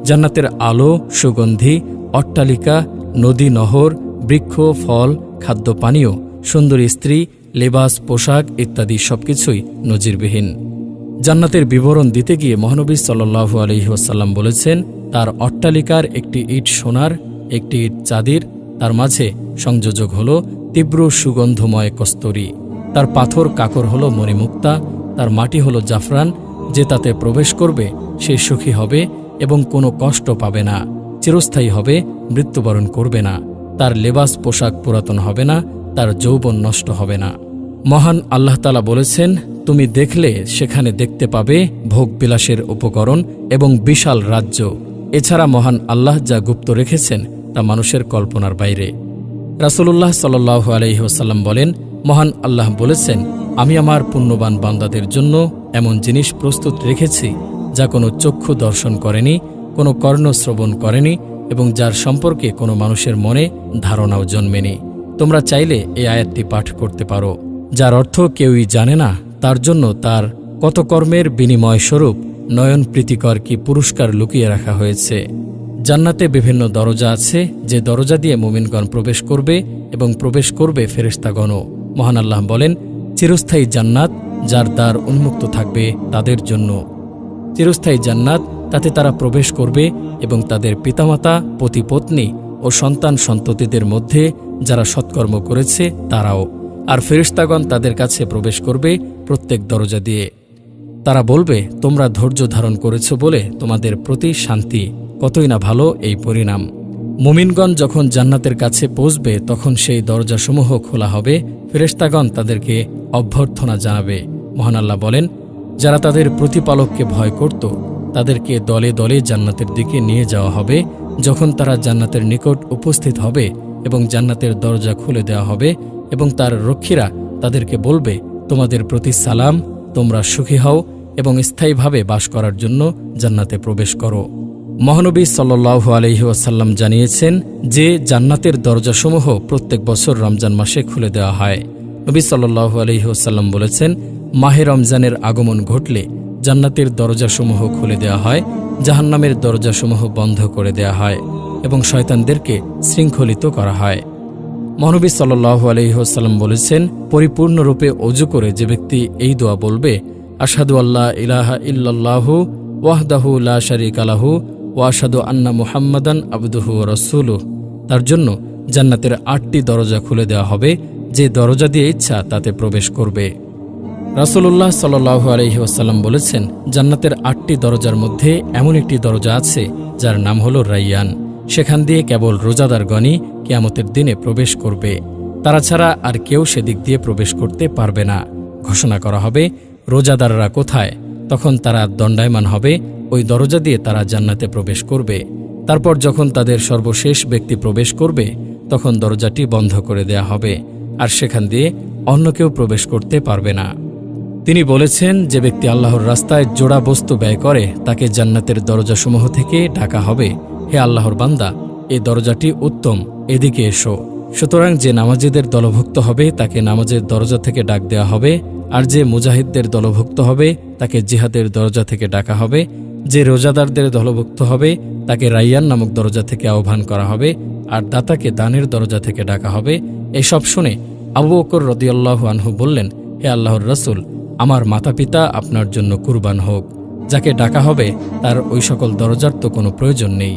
A: জান্নাতের আলো, সুগন্ধি, অট্টালিকা, নদী নহর, বৃক্ষ, ফল, খাদ্য পানীয়, সুন্দরী স্ত্রী, লেবাস, পোশাক ইত্যাদি সবকিছুই নজিরবিহীন। জান্নাতের বিবরণ দিতে গিয়ে মহানবী সাল্লাল্লাহু আলাইহি ওয়াসাল্লাম বলেছেন, তার অট্টালিকার একটি ইট সোনার, একটি ইট চাঁদির, তার মাঝে সংযোজক হল তীব্র সুগন্ধময় কস্তরী, তার পাথর কাকর হল মণিমুক্তা, তার মাটি হল জাফরান। যে তাতে প্রবেশ করবে সে সুখী হবে এবং কোনো কষ্ট পাবে না, চিরস্থায়ী হবে, মৃত্যুবরণ করবে না। তার লেবাস পোশাক পুরাতন হবে না, তার যৌবন নষ্ট হবে না। মহান আল্লাহ তাআলা বলেছেন, তুমি দেখলে সেখানে দেখতে পাবে ভোগবিলাসের উপকরণ এবং বিশাল রাজ্য। এছাড়া মহান আল্লাহ যা গুপ্ত রেখেছেন তা মানুষের কল্পনার বাইরে। রাসূলুল্লাহ সাল্লাল্লাহু আলাইহি ওয়াসাল্লাম বলেন, মহান আল্লাহ বলেছেন, আমি আমার পুণ্যবান বান্দাদের জন্য এমন জিনিস প্রস্তুত রেখেছি যা কোনো চক্ষু দর্শন করেনি, কোনো কর্ণ শ্রবণ করেনি এবং যার সম্পর্কে কোনো মানুষের মনে ধারণাও জন্মেনি। তোমরা চাইলে এই আয়াতটি পাঠ করতে পারো, যার অর্থ কেউই জানে না, তার জন্য তার কত কর্মের বিনিময় স্বরূপ নয়ন প্রীতিকর কি পুরস্কার লুকিয়ে রাখা হয়েছে। জান্নাতে বিভিন্ন দরজা আছে, যে দরজা দিয়ে মুমিনগণ প্রবেশ করবে এবং প্রবেশ করবে ফেরেশতাগণও। মহান আল্লাহ বলেন, চিরস্থায়ী জান্নাত যার দ্বার উন্মুক্ত থাকবে তাদের জন্য। চিরস্থায়ী জান্নাত, তাতে তারা প্রবেশ করবে এবং তাদের পিতামাতা, পতিপত্নী ও সন্তান সন্ততিদের মধ্যে যারা সৎকর্ম করেছে তারাও। আর ফেরেশতাগণ তাদের কাছে প্রবেশ করবে প্রত্যেক দরজা দিয়ে। তারা বলবে, তোমরা ধৈর্য ধারণ করেছ বলে তোমাদের প্রতি শান্তি, কতই না ভালো এই পরিণাম। মুমিনগণ যখন জান্নাতের কাছে পৌঁছবে তখন সেই দরজাসমূহ খোলা হবে, ফেরেশতাগণ তাদেরকে অভ্যর্থনা জানাবে। মহান আল্লাহ বলেন, যারা তাদের প্রতিপালককে ভয় করত তাদেরকে দলে দলে জান্নাতের দিকে নিয়ে যাওয়া হবে। যখন তারা জান্নাতের নিকট উপস্থিত হবে এবং জান্নাতের দরজা খুলে দেওয়া হবে এবং তার রক্ষীরা তাদেরকে বলবে, তোমাদের প্রতি সালাম, তোমরা সুখী হও এবং স্থায়ীভাবে বাস করার জন্য জান্নাতে প্রবেশ করো। মহানবী সাল্লাল্লাহু আলাইহি ওয়াসাল্লাম জানিয়েছেন যে জান্নাতের দরজাসমূহ প্রত্যেক বছর রমজান মাসে খুলে দেওয়া হয়। নবী সাল্লাল্লাহু আলাইহি ওয়াসাল্লাম বলেছেন, মাহে রমজানের আগমন ঘটলে জান্নাতের দরজাসমূহ খুলে দেওয়া হয়, জাহান্নামের দরজাসমূহ বন্ধ করে দেওয়া হয় এবং শয়তানদেরকে শৃঙ্খলিত করা হয়। মহানবী সাল্লাল্লাহু আলাইহি ওয়াসাল্লাম বলেছেন, পরিপূর্ণরূপে ওযু করে যে ব্যক্তি এই দোয়া বলবে, আশহাদু আল্লা ইলাহা ইল্লাল্লাহু ওয়াহদাহু লা শারীকা লাহু ওয়া আশহাদু আন্না মুহাম্মাদান আবদুহু ওয়া রাসূলুহু, তার জন্য জান্নাতের ৮টি দরজা খুলে দেওয়া হবে, যে দরজা দিয়ে ইচ্ছা তাতে প্রবেশ করবে। রাসূলুল্লাহ সাল্লাল্লাহু আলাইহি ওয়াসাল্লাম বলেছেন, জান্নাতের 8টি দরজার মধ্যে এমন একটি দরজা আছে যার নাম হলো রাইয়ান। সেখান দিয়ে কেবল রোজাদারগণই কিয়ামতের দিনে প্রবেশ করবে, তারা ছাড়া আর কেউ সেদিক দিয়ে প্রবেশ করতে পারবে না। ঘোষণা করা হবে, রোজাদাররা কোথায়? তখন তারা দণ্ডায়মান হবে, ওই দরজা দিয়ে তারা জান্নাতে প্রবেশ করবে। তারপর যখন তাদের সর্বশেষ ব্যক্তি প্রবেশ করবে, তখন দরজাটি বন্ধ করে দেয়া হবে, আর সেখান দিয়ে অন্য কেউ প্রবেশ করতে পারবে না। তিনি বলেছেন, যে ব্যক্তি আল্লাহর রাস্তায় জোড়া বস্তু ব্যয় করে তাকে জান্নাতের দরজাসমূহ থেকে ডাকা হবে, হে আল্লাহর বান্দা, এই দরজাটি উত্তম, এদিকে এসো। সুতরাং যে নামাজীদের দলভুক্ত হবে তাকে নামাজের দরজা থেকে ডাক দেওয়া হবে, আর যে মুজাহিদদের দলভুক্ত হবে তাকে জিহাদের দরজা থেকে ডাকা হবে, যে রোজাদারদের দলভুক্ত হবে তাকে রাইয়ান নামক দরজা থেকে আহ্বান করা হবে, আর দাতাকে দানের দরজা থেকে ডাকা হবে। এসব শুনে আবু বকর রাদিয়াল্লাহু আনহু বললেন, হে আল্লাহর রাসূল, আমার মাতাপিতা আপনার জন্য কুরবান হোক। যাকে ডাকা হবে তার ওই সকল দরজার তো কোনো প্রয়োজন নেই,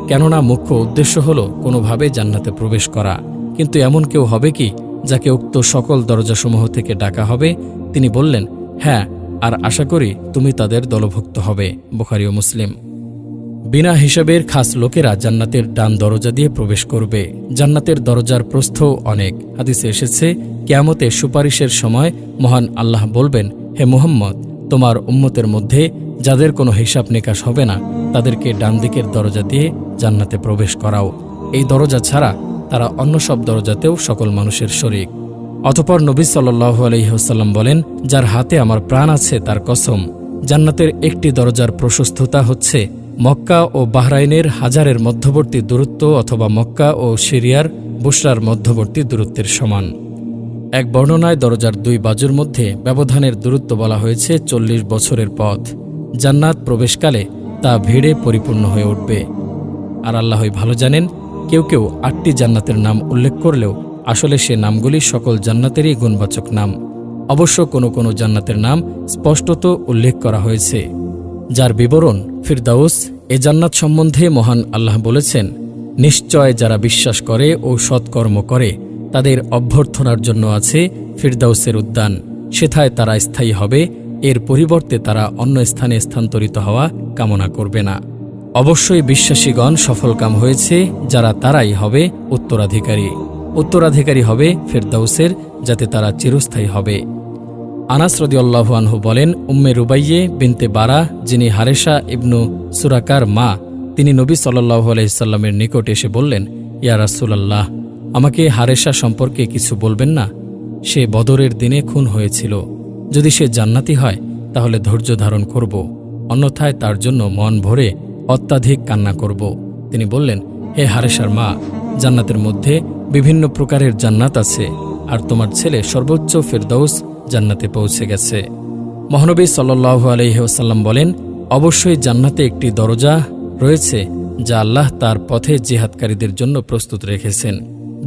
A: কেননা মুখ্য উদ্দেশ্য হল কোনোভাবে জান্নাতে প্রবেশ করা। কিন্তু এমন কেউ হবে কি যাকে উক্ত সকল দরজাসমূহ থেকে ডাকা হবে? তিনি বললেন, হ্যাঁ, আর আশা করি তুমি তাদের দলভুক্ত হবে। বুখারী ও মুসলিম। বিনা হিসাবের খাস লোকেরা জান্নাতের ডান দরজা দিয়ে প্রবেশ করবে। জান্নাতের দরজার প্রস্থও অনেক। হাদিসে এসেছে, কিয়ামতে সুপারিশের সময় মহান আল্লাহ বলবেন, হে মুহাম্মদ, তোমার উম্মতের মধ্যে যাদের কোনো হিসাব নিকাশ হবে না তাদেরকে ডান দিকের দরজা দিয়ে জান্নাতে প্রবেশ করাও। এই দরজা ছাড়া তারা অন্য সব দরজাতেও সকল মানুষের শরীক। অতঃপর নবী সাল্লাল্লাহু আলাইহি ওয়াসাল্লাম বলেন, যার হাতে আমার প্রাণ আছে তার কসম, জান্নাতের একটি দরজার প্রশস্ততা হচ্ছে মক্কা ও বাহরাইনের হাজারের মধ্যবর্তী দূরত্ব অথবা মক্কা ও সিরিয়ার বুশরার মধ্যবর্তী দূরত্বের সমান। এক বর্ণনায় দরজার দুই বাজুর মধ্যে ব্যবধানের দূরত্ব বলা হয়েছে 40 বছরের পথ। জান্নাত প্রবেশকালে তা ভিড়ে পরিপূর্ণ হয়ে উঠবে। আর আল্লাহই ভালো জানেন, কেউ কেউ 8টি জান্নাতের নাম উল্লেখ করলেও আসলে সে নামগুলি সকল জান্নাতেরই গুণবাচক নাম। অবশ্য কোনো কোনো জান্নাতের নাম স্পষ্টত উল্লেখ করা হয়েছে, যার বিবরণ ফিরদাউস। এ জান্নাত সম্বন্ধে মহান আল্লাহ বলেছেন, নিশ্চয় যারা বিশ্বাস করে ও সৎকর্ম করে তাদের অভ্যর্থনার জন্য আছে ফিরদাউসের উদ্যান, সেথায় তারা স্থায়ী হবে, এর পরিবর্তে তারা অন্য স্থানে স্থানান্তরিত হওয়া কামনা করবে না। অবশ্যই বিশ্বাসীগণ সফলকাম হয়েছে যারা তারাই হবে উত্তরাধিকারী। উত্তরাধিকারী হবে ফিরদাউসের, যাতে তারা চিরস্থায়ী হবে। আনাস রাদিয়াল্লাহু আনহু বলেন, উম্মে রুবাইয়ে বিনতে বারা, যিনি হারেসা ইবনু সুরাকার মা, তিনি নবী সাল্লাল্লাহু আলাইহি সাল্লামের নিকট এসে বললেন, ইয়া রাসূলাল্লাহ, আমাকে হারেসা সম্পর্কে কিছু বলবেন না? সে বদরের দিনে খুন হয়েছিল। যদি সে জান্নাতি হয় তাহলে ধৈর্য ধারণ করব, অন্যথায় তার জন্য মন ভরে অত্যাধিক কান্না করব। তিনি বললেন, হে হারেসার মা, জান্নাতের মধ্যে বিভিন্ন প্রকারের জান্নাত আছে, আর তোমার ছেলে সর্বোচ্চ ফিরদাউস জান্নাতে পৌঁছে গেছে। মহানবী সাল্লাল্লাহু আলাইহি ওয়াসাল্লাম বলেন, অবশ্যই জান্নাতে একটি দরজা রয়েছে যা আল্লাহ তার পথে জিহাদকারীদের জন্য প্রস্তুত রেখেছেন।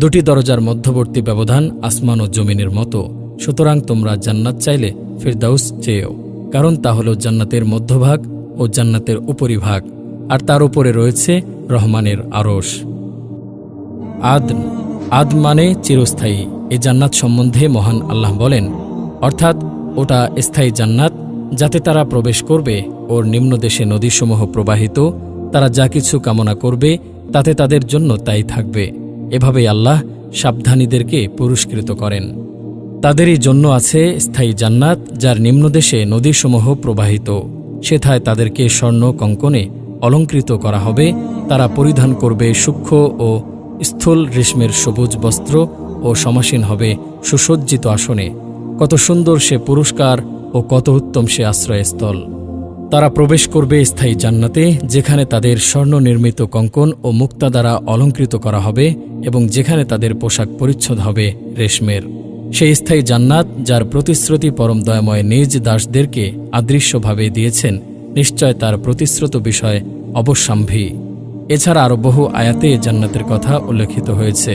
A: দুটি দরজার মধ্যবর্তী ব্যবধান আসমান ও জমিনের মতো। সুতরাং তোমরা জান্নাত চাইলে ফিরদাউস চেয়েও, কারণ তা হল জান্নাতের মধ্যভাগ ও জান্নাতের উপরিভাগ, আর তার উপরে রয়েছে রহমানের আরশ। আদ মানে চিরস্থায়ী। এ জান্নাত সম্বন্ধে মহান আল্লাহ বলেন, অর্থাৎ ওটা স্থায়ী জান্নাত যাতে তারা প্রবেশ করবে, ওর নিম্নদেশে নদীসমূহ প্রবাহিত, তারা যা কিছু কামনা করবে তাতে তাদের জন্য তাই থাকবে। এভাবেই আল্লাহ সাবধানীদেরকে পুরস্কৃত করেন। তাদেরই জন্য আছে স্থায়ী জান্নাত, যার নিম্নদেশে নদীসমূহ প্রবাহিত, সেথায় তাদেরকে স্বর্ণ কঙ্কনে অলঙ্কৃত করা হবে। তারা পরিধান করবে সূক্ষ্ম ও স্থূল রেশমের সবুজ বস্ত্র ও সমাসীন হবে সুসজ্জিত আসনে। কত সুন্দর সে পুরস্কার ও কত উত্তম সে আশ্রয়স্থল। তারা প্রবেশ করবে স্থায়ী জান্নাতে, যেখানে তাদের স্বর্ণ নির্মিত কঙ্কন ও মুক্তা দ্বারা অলঙ্কৃত করা হবে এবং যেখানে তাদের পোশাক পরিচ্ছদ হবে রেশমের। সেই স্থায়ী জান্নাত যার প্রতিশ্রুতি পরম দয়াময় নিজ দাসদেরকে আদৃশ্যভাবে দিয়েছেন, নিশ্চয় তার প্রতিশ্রুত বিষয় অবশ্যম্ভী। এছাড়া আরও বহু আয়াতে জান্নাতের কথা উল্লেখিত হয়েছে।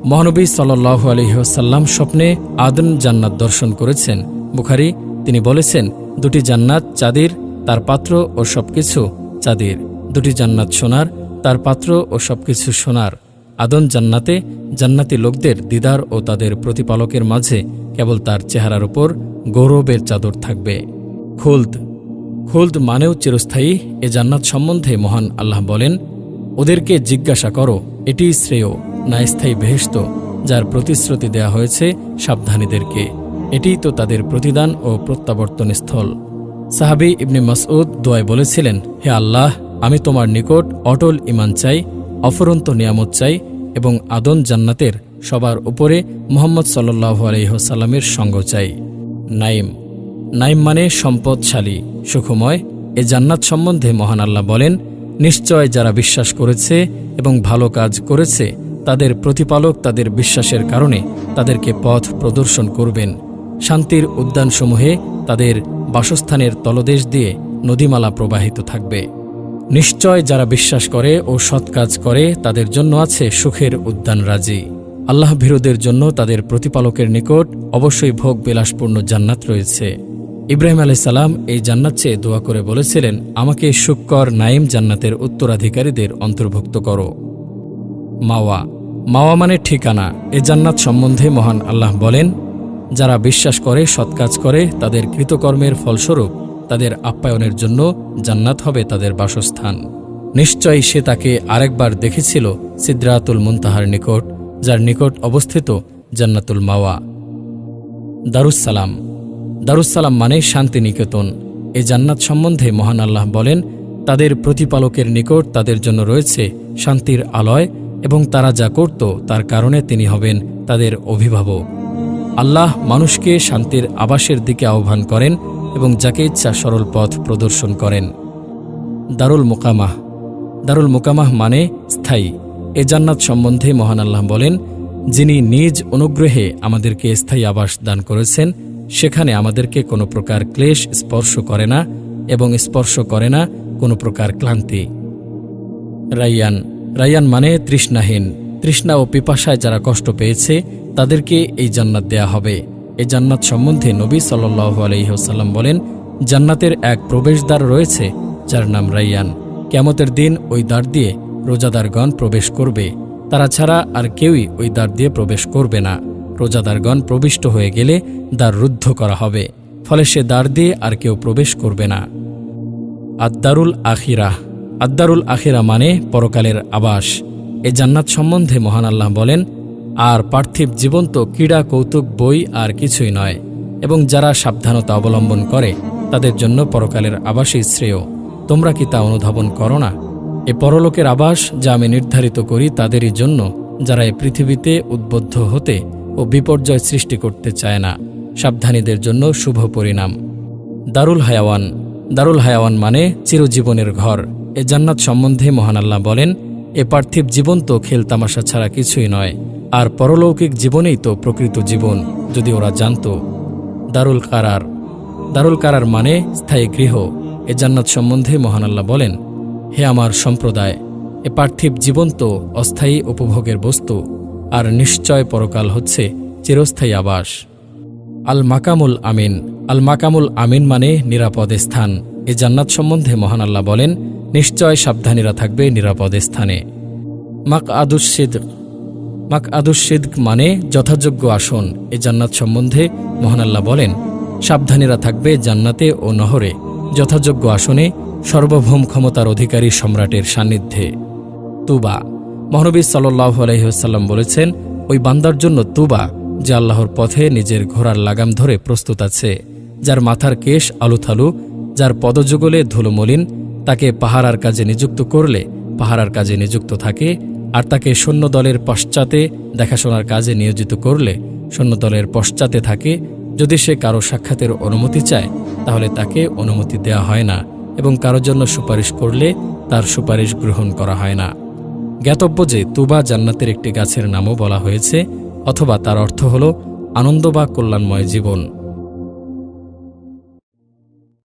A: মহানবী সাল্লাল্লাহু আলাইহি ওয়াসাল্লাম স্বপ্নে আদন জান্নাত দর্শন করেছেন। বুখারী। তিনি বলেছেন, দুটি জান্নাত চাঁদির, তার পাত্র ও সবকিছু চাঁদির। দুটি জান্নাত সোনার, তার পাত্র ও সবকিছু সোনার। আদন জান্নাতে জান্নাতি লোকদের দিদার ও তাদের প্রতিপালকের মাঝে কেবল তার চেহারার উপর গৌরবের চাদর থাকবে। খুলদ খুলদ মানেও চিরস্থায়ী। এ জান্নাত সম্বন্ধে মহান আল্লাহ বলেন, ওদেরকে জিজ্ঞাসা করো, এটিই শ্রেয় না স্থায়ী বেহেশত যার প্রতিশ্রুতি দেয়া হয়েছে সাবধানীদেরকে। এটিই তো তাদের প্রতিদান ও প্রত্যাবর্তন স্থল। সাহাবী ইবনে মাসউদ দোয়ায় বলেছিলেন, হে আল্লাহ, আমি তোমার নিকট অটল ঈমান চাই, অফুরন্ত নিয়ামত চাই এবং আদন জান্নাতের সবার উপরে মুহাম্মদ সাল্লাল্লাহু আলাইহি ওয়াসাল্লামের সঙ্গ চাই। নাইম নাইম মানে সম্পদশালী, সুখময়। এ জান্নাত সম্বন্ধে মহান আল্লাহ বলেন, নিশ্চয় যারা বিশ্বাস করেছে এবং ভালো কাজ করেছে তাদের প্রতিপালক তাদের বিশ্বাসের কারণে তাদেরকে পথ প্রদর্শন করবেন। শান্তির উদ্যানসমূহে তাদের বাসস্থানের তলদেশ দিয়ে নদীমালা প্রবাহিত থাকবে। নিশ্চয় যারা বিশ্বাস করে ও সৎ কাজ করে তাদের জন্য আছে সুখের উদ্যানরাজি। আল্লাহ ভীরুদের জন্য তাদের প্রতিপালকের নিকট অবশ্যই ভোগ বিলাসপূর্ণ জান্নাত রয়েছে। ইব্রাহিম আলাইহিস সালাম এই জান্নাত চেয়ে দোয়া করে বলেছিলেন, আমাকে সুখকর নাইম জান্নাতের উত্তরাধিকারীদের অন্তর্ভুক্ত করো। মাওয়া মাওয়া মানে ঠিকানা। এ জান্নাত সম্বন্ধে মহান আল্লাহ বলেন, যারা বিশ্বাস করে সৎ কাজ করে তাদের কৃতকর্মের ফলস্বরূপ তাদের আপ্যায়নের জন্য জান্নাত হবে তাদের বাসস্থান। নিশ্চয়ই সে তাকে আরেকবার দেখেছিল সিদরাতুল মুনতাহার নিকট, যার নিকট অবস্থিত জান্নাতুল মাওয়া। দারুসসালাম দারুসসালাম মানে শান্তিনিকেতন। এ জান্নাত সম্বন্ধে মহান আল্লাহ বলেন, তাদের প্রতিপালকের নিকট তাদের জন্য রয়েছে শান্তির আলয় এবং তারা যা করত তার কারণে তিনি হবেন তাদের অভিভাবক। আল্লাহ মানুষকে শান্তির আবাসের দিকে আহ্বান করেন এবং যাকে ইচ্ছা সরল পথ প্রদর্শন করেন। দারুল মুকামাহ দারুল মুকামাহ মানে স্থায়ী। এ জান্নাত সম্বন্ধে মহান আল্লাহ বলেন, যিনি নিজ অনুগ্রহে আমাদেরকে স্থায়ী আবাস দান করেছেন, সেখানে আমাদেরকে কোনো প্রকার ক্লেশ স্পর্শ করে না এবং স্পর্শ করে না কোনো প্রকার ক্লান্তি। রাইয়ান রাইয়ান মানে তৃষ্ণাহীন। তৃষ্ণা ও পিপাসায় যারা কষ্ট পেয়েছে তাদেরকে এই জান্নাত দেয়া হবে। এই জান্নাত সম্বন্ধে নবী সাল্লাল্লাহু আলাইহি ওয়াসাল্লাম বলেন, জান্নাতের এক প্রবেশদ্বার রয়েছে যার নাম রাইয়ান। কিয়ামতের দিন ওই দ্বার দিয়ে রোজাদারগণ প্রবেশ করবে, তারা ছাড়া আর কেউই ওই দ্বার দিয়ে প্রবেশ করবে না। রোজাদারগণ প্রবিষ্ট হয়ে গেলে দ্বার রুদ্ধ করা হবে, ফলে সে দ্বার দিয়ে আর কেউ প্রবেশ করবে না। আদ-দারুল আখিরাহ আদ-দারুল আখিরা মানে পরকালের আবাস। এ জান্নাত সম্বন্ধে মহান আল্লাহ বলেন, আর পার্থিব জীবন তো ক্রীড়া কৌতুক বই আর কিছুই নয়, এবং যারা সাবধানতা অবলম্বন করে তাদের জন্য পরকালের আবাসই শ্রেয়। তোমরা কি তা অনুধাবন করো না? এ পরলোকের আবাস যা আমি নির্ধারিত করি তাদেরই জন্য, যারা এ পৃথিবীতে উদ্বুদ্ধ হতে ও বিপর্যয় সৃষ্টি করতে চায় না। সাবধানীদের জন্য শুভ পরিণাম। দারুল হায়াওয়ান দারুল হায়াওয়ান মানে চিরজীবনের ঘর। এ জান্নাত সম্বন্ধে মহান আল্লাহ বলেন, এ পার্থিব জীবন তো খেলতামাশা ছাড়া কিছুই নয়, আর পরলৌকিক জীবনেই তো প্রকৃত জীবন, যদি ওরা জানত। দারুল কারার দারুল কারার মানে স্থায়ী গৃহ। এ জান্নাত সম্বন্ধে মহান আল্লাহ বলেন, হে আমার সম্প্রদায়, এ পার্থিব জীবন তো অস্থায়ী উপভোগের বস্তু, আর নিশ্চয় পরকাল হচ্ছে চিরস্থায়ী আবাস। আল মাকামুল আমিন আল মাকামুল আমিন মানে নিরাপদ স্থান। এ জান্নাত সম্বন্ধে মহান আল্লাহ বলেন, নিশ্চয় সাবধানীরা থাকবে নিরাপদ স্থানে। মাকআদুস সিদক মানে যথাযোগ্য আসন। এ জান্নাত সম্বন্ধে মহান আল্লাহ বলেন, সাবধানীরা থাকবে জান্নাতে ও নহরে যথাযোগ্য আসনে সার্বভৌম ক্ষমতার অধিকারী সম্রাটের সান্নিধ্যে। তুবা মহানবী সাল্লাল্লাহু আলাইহি ওয়াসাল্লাম বলেছেন, ওই বান্দার জন্য তুবা যে আল্লাহর পথে নিজের ঘোড়ার লাগাম ধরে প্রস্তুত আছে, যার মাথার কেশ আলুথালু, যার পদযুগলে ধুলোমলিন, তাকে পাহারার কাজে নিযুক্ত করলে পাহারার কাজে নিযুক্ত থাকে, আর তাকে সৈন্যদলের পশ্চাতে দেখাশোনার কাজে নিয়োজিত করলে সৈন্যদলের পশ্চাতে থাকে। যদি সে কারো সাক্ষাতের অনুমতি চায় তাহলে তাকে অনুমতি দেয়া হয় না, এবং কারোর জন্য সুপারিশ করলে তার সুপারিশ গ্রহণ করা হয় না। জ্ঞাতব্য যে তুবা জান্নাতের একটি গাছের নামও বলা হয়েছে, অথবা তার অর্থ হল আনন্দ বা কল্যাণময় জীবন।